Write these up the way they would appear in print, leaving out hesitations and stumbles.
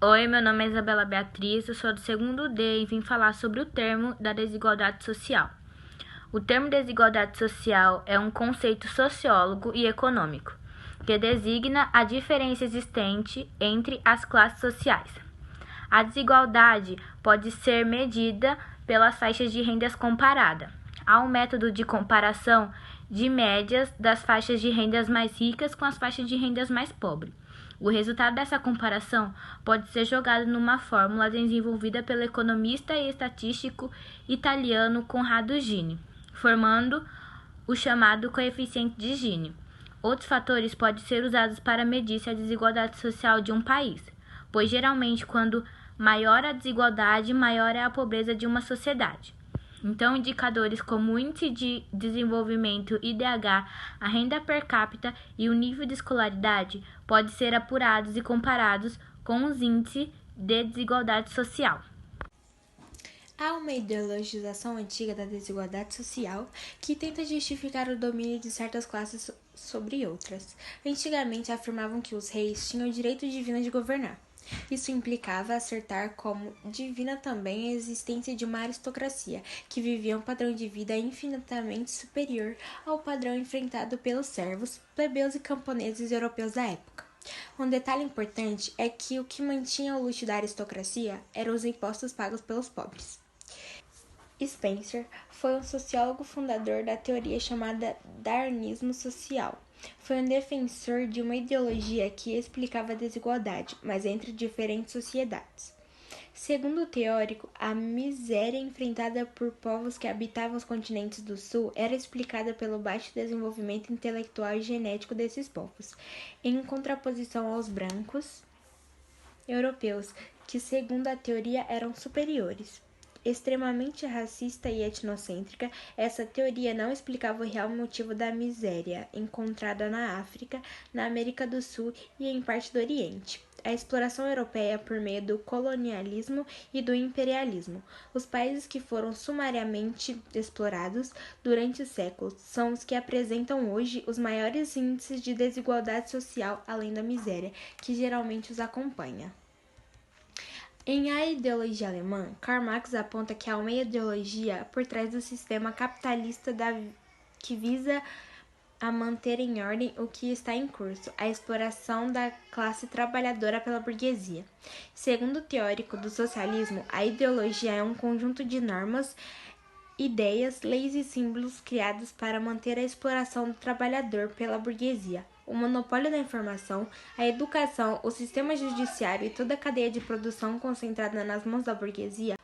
Oi, meu nome é Isabela Beatriz, eu sou do segundo D e vim falar sobre o termo da desigualdade social. O termo desigualdade social é um conceito sociólogo e econômico que designa a diferença existente entre as classes sociais. A desigualdade pode ser medida pelas faixas de rendas comparada. Há um método de comparação de médias das faixas de rendas mais ricas com as faixas de rendas mais pobres. O resultado dessa comparação pode ser jogado numa fórmula desenvolvida pelo economista e estatístico italiano Conrado Gini, formando o chamado coeficiente de Gini. Outros fatores podem ser usados para medir a desigualdade social de um país, pois geralmente quando maior a desigualdade, maior é a pobreza de uma sociedade. Então, indicadores como o índice de desenvolvimento IDH, a renda per capita e o nível de escolaridade podem ser apurados e comparados com os índices de desigualdade social. Há uma ideologização antiga da desigualdade social que tenta justificar o domínio de certas classes sobre outras. Antigamente afirmavam que os reis tinham o direito divino de governar. Isso implicava acertar como divina também a existência de uma aristocracia, que vivia um padrão de vida infinitamente superior ao padrão enfrentado pelos servos, plebeus e camponeses europeus da época. Um detalhe importante é que o que mantinha o luxo da aristocracia eram os impostos pagos pelos pobres. Spencer foi um sociólogo fundador da teoria chamada darwinismo social. Foi um defensor de uma ideologia que explicava a desigualdade, mas entre diferentes sociedades. Segundo o teórico, a miséria enfrentada por povos que habitavam os continentes do sul era explicada pelo baixo desenvolvimento intelectual e genético desses povos, em contraposição aos brancos europeus, que segundo a teoria eram superiores. Extremamente racista e etnocêntrica, essa teoria não explicava o real motivo da miséria encontrada na África, na América do Sul e em parte do Oriente. A exploração europeia por meio do colonialismo e do imperialismo. Os países que foram sumariamente explorados durante os séculos são os que apresentam hoje os maiores índices de desigualdade social, além da miséria, que geralmente os acompanha. Em A Ideologia Alemã, Karl Marx aponta que há uma ideologia por trás do sistema capitalista que visa a manter em ordem o que está em curso, a exploração da classe trabalhadora pela burguesia. Segundo o teórico do socialismo, a ideologia é um conjunto de normas, ideias, leis e símbolos criados para manter a exploração do trabalhador pela burguesia. O monopólio da informação, a educação, o sistema judiciário e toda a cadeia de produção concentrada nas mãos da burguesia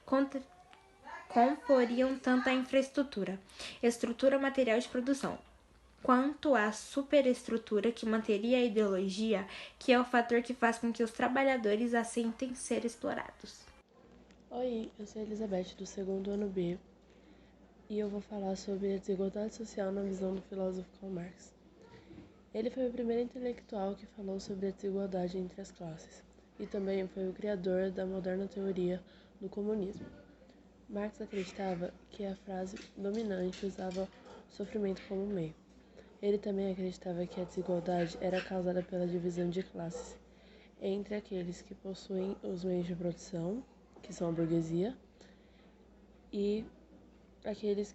comporiam tanto a infraestrutura, estrutura material de produção, quanto a superestrutura que manteria a ideologia, que é o fator que faz com que os trabalhadores aceitem ser explorados. Oi, eu sou a Elizabeth, do segundo ano B, e eu vou falar sobre a desigualdade social na visão do filósofo Karl Marx. Ele foi o primeiro intelectual que falou sobre a desigualdade entre as classes, e também foi o criador da moderna teoria do comunismo. Marx acreditava que a frase dominante usava o sofrimento como meio. Ele também acreditava que a desigualdade era causada pela divisão de classes entre aqueles que possuem os meios de produção, que são a burguesia, e aqueles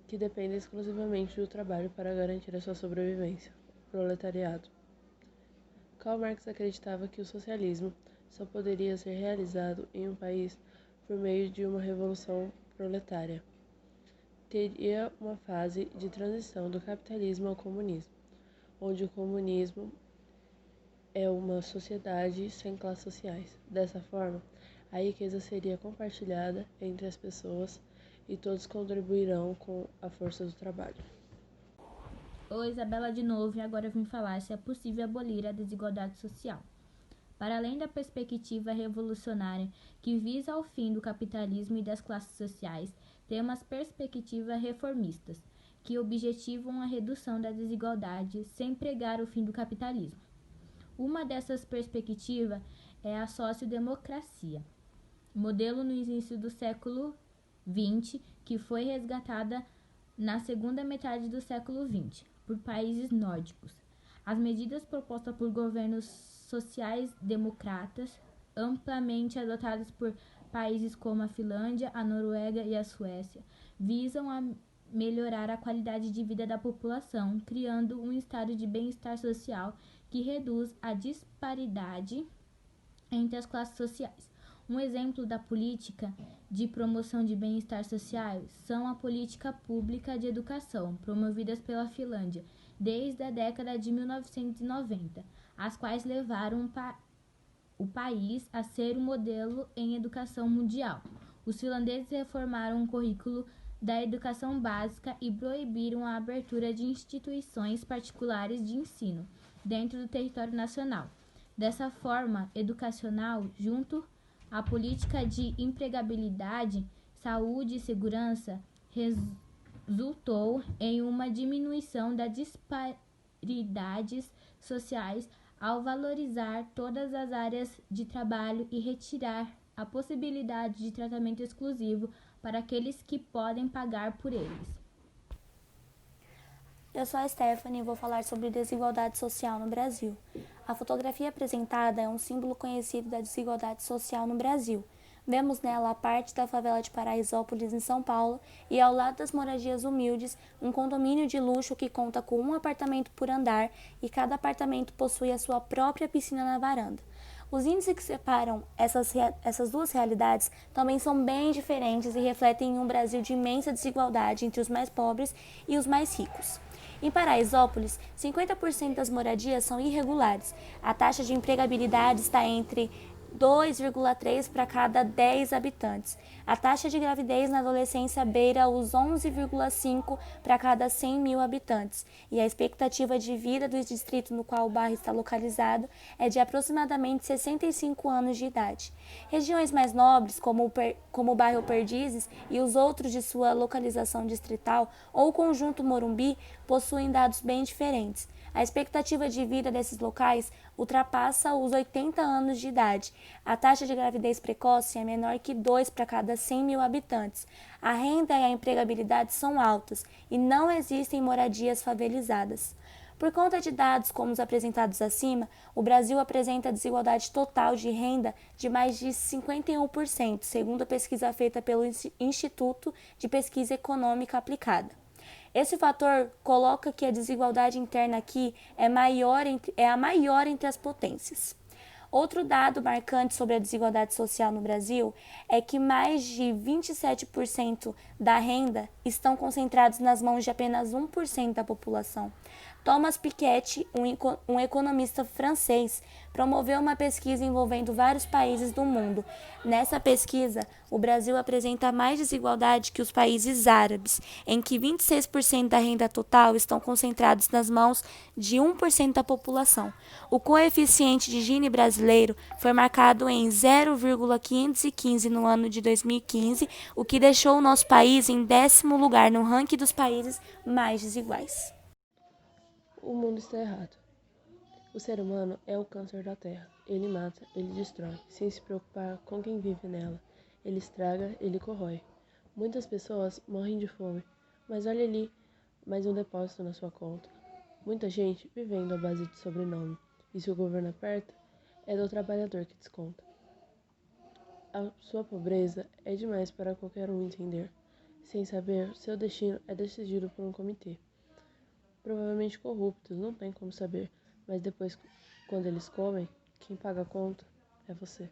que dependem exclusivamente do trabalho para garantir a sua sobrevivência, o proletariado. Karl Marx acreditava que o socialismo só poderia ser realizado em um país por meio de uma revolução proletária. Teria uma fase de transição do capitalismo ao comunismo, onde o comunismo é uma sociedade sem classes sociais. Dessa forma, a riqueza seria compartilhada entre as pessoas e todos contribuirão com a força do trabalho. Oi, Isabela de novo, e agora eu vim falar se é possível abolir a desigualdade social. Para além da perspectiva revolucionária que visa ao fim do capitalismo e das classes sociais, temos perspectivas reformistas, que objetivam a redução da desigualdade sem pregar o fim do capitalismo. Uma dessas perspectivas é a sociodemocracia, modelo no início do século XX, que foi resgatada na segunda metade do século XX por países nórdicos. As medidas propostas por governos sociais-democratas amplamente adotadas por países como a Finlândia, a Noruega e a Suécia, visam a melhorar a qualidade de vida da população, criando um estado de bem-estar social que reduz a disparidade entre as classes sociais. Um exemplo da política de promoção de bem-estar social são a política pública de educação, promovidas pela Finlândia desde a década de 1990, as quais levaram o país a ser um modelo em educação mundial. Os finlandeses reformaram o currículo da educação básica e proibiram a abertura de instituições particulares de ensino dentro do território nacional. Dessa forma educacional, junto à política de empregabilidade, saúde e segurança, resultou em uma diminuição das disparidades sociais ao valorizar todas as áreas de trabalho e retirar a possibilidade de tratamento exclusivo para aqueles que podem pagar por eles. Eu sou a Stephanie e vou falar sobre desigualdade social no Brasil. A fotografia apresentada é um símbolo conhecido da desigualdade social no Brasil. Vemos nela a parte da favela de Paraisópolis, em São Paulo, e ao lado das moradias humildes, um condomínio de luxo que conta com um apartamento por andar e cada apartamento possui a sua própria piscina na varanda. Os índices que separam essas duas realidades também são bem diferentes e refletem um Brasil de imensa desigualdade entre os mais pobres e os mais ricos. Em Paraisópolis, 50% das moradias são irregulares. A taxa de empregabilidade está entre 2,3 para cada 10 habitantes. A taxa de gravidez na adolescência beira os 11,5 para cada 100 mil habitantes. E a expectativa de vida do distrito no qual o bairro está localizado é de aproximadamente 65 anos de idade. Regiões mais nobres, como o bairro Perdizes e os outros de sua localização distrital, ou o conjunto Morumbi, possuem dados bem diferentes. A expectativa de vida desses locais ultrapassa os 80 anos de idade. A taxa de gravidez precoce é menor que 2 para cada 100 mil habitantes. A renda e a empregabilidade são altas e não existem moradias favelizadas. Por conta de dados como os apresentados acima, o Brasil apresenta desigualdade total de renda de mais de 51%, segundo a pesquisa feita pelo Instituto de Pesquisa Econômica Aplicada. Esse fator coloca que a desigualdade interna aqui é a maior entre as potências. Outro dado marcante sobre a desigualdade social no Brasil é que mais de 27% da renda estão concentrados nas mãos de apenas 1% da população. Thomas Piketty, um economista francês, promoveu uma pesquisa envolvendo vários países do mundo. Nessa pesquisa, o Brasil apresenta mais desigualdade que os países árabes, em que 26% da renda total estão concentrados nas mãos de 1% da população. O coeficiente de Gini brasileiro foi marcado em 0,515 no ano de 2015, o que deixou o nosso país em 10º lugar no ranking dos países mais desiguais. O mundo está errado. O ser humano é o câncer da terra. Ele mata, ele destrói, sem se preocupar com quem vive nela. Ele estraga, ele corrói. Muitas pessoas morrem de fome, mas olha ali, mais um depósito na sua conta. Muita gente vivendo à base de sobrenome. E se o governo aperta, é do trabalhador que desconta. A sua pobreza é demais para qualquer um entender. Sem saber, seu destino é decidido por um comitê. Provavelmente corruptos, não tem como saber, mas depois, quando eles comem, quem paga a conta é você.